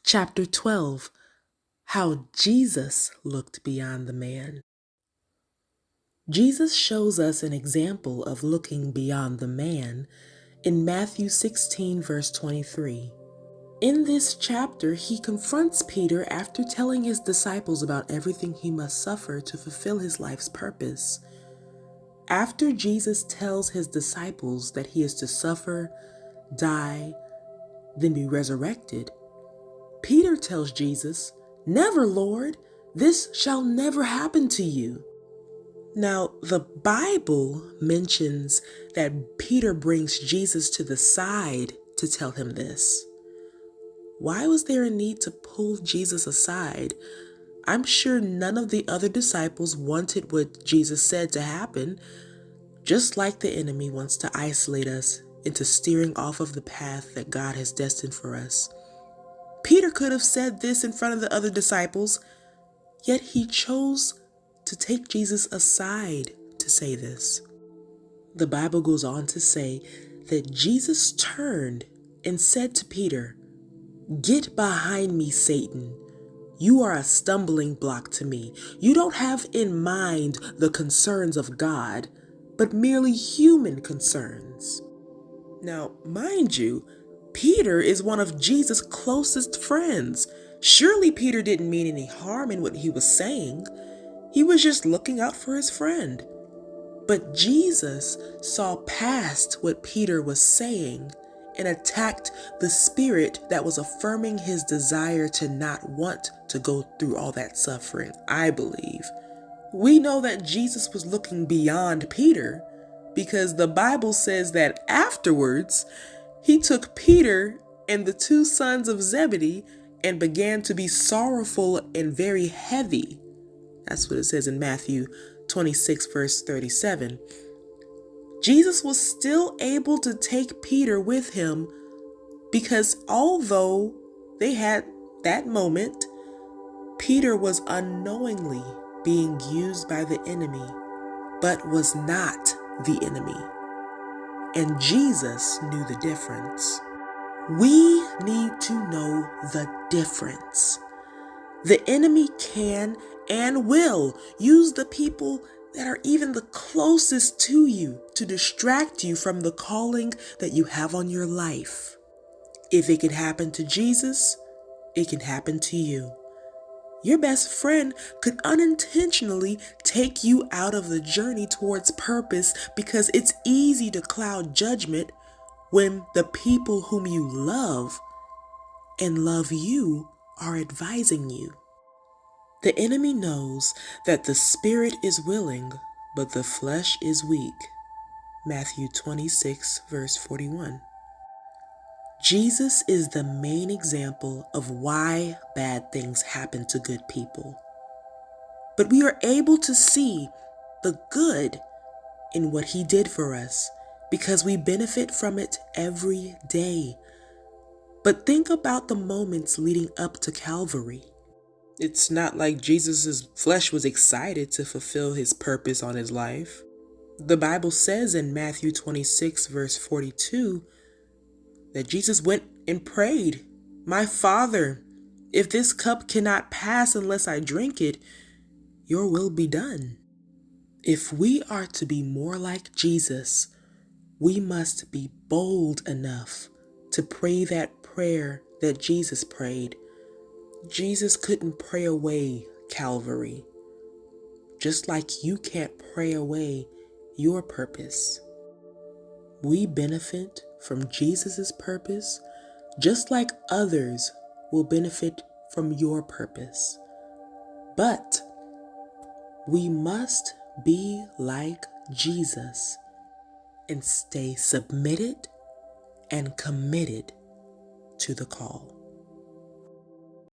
Chapter 12. How Jesus looked beyond the man. Jesus shows us an example of looking beyond the man in Matthew 16, verse 23. In this chapter, he confronts Peter after telling his disciples about everything he must suffer to fulfill his life's purpose. After Jesus tells his disciples that he is to suffer, die, then be resurrected, Peter tells Jesus, "Never, Lord, this shall never happen to you." Now, the Bible mentions that Peter brings Jesus to the side to tell him this. Why was there a need to pull Jesus aside? I'm sure none of the other disciples wanted what Jesus said to happen, just like the enemy wants to isolate us into steering off of the path that God has destined for us. Peter could have said this in front of the other disciples, yet he chose to take Jesus aside to say this. The Bible goes on to say that Jesus turned and said to Peter, "Get behind me, Satan. You are a stumbling block to me. You don't have in mind the concerns of God, but merely human concerns." Now, mind you, Peter is one of Jesus' closest friends. Surely Peter didn't mean any harm in what he was saying. He was just looking out for his friend. But Jesus saw past what Peter was saying and attacked the spirit that was affirming his desire to not want to go through all that suffering, I believe. We know that Jesus was looking beyond Peter because the Bible says that afterwards, he took Peter and the two sons of Zebedee and began to be sorrowful and very heavy. That's what it says in Matthew 26, verse 37. Jesus was still able to take Peter with him because although they had that moment, Peter was unknowingly being used by the enemy, but was not the enemy. And Jesus knew the difference. We need to know the difference. The enemy can and will use the people that are even the closest to you to distract you from the calling that you have on your life. If it can happen to Jesus, it can happen to you. Your best friend could unintentionally take you out of the journey towards purpose because it's easy to cloud judgment when the people whom you love and love you are advising you. The enemy knows that the spirit is willing, but the flesh is weak. Matthew 26, verse 41. Jesus is the main example of why bad things happen to good people. But we are able to see the good in what he did for us because we benefit from it every day. But think about the moments leading up to Calvary. It's not like Jesus' flesh was excited to fulfill his purpose on his life. The Bible says in Matthew 26, verse 42, that Jesus went and prayed, "My Father, if this cup cannot pass unless I drink it, your will be done." If we are to be more like Jesus, we must be bold enough to pray that prayer that Jesus prayed. Jesus couldn't pray away Calvary, just like you can't pray away your purpose. We benefit from Jesus' purpose, just like others will benefit from your purpose. But we must be like Jesus and stay submitted and committed to the call.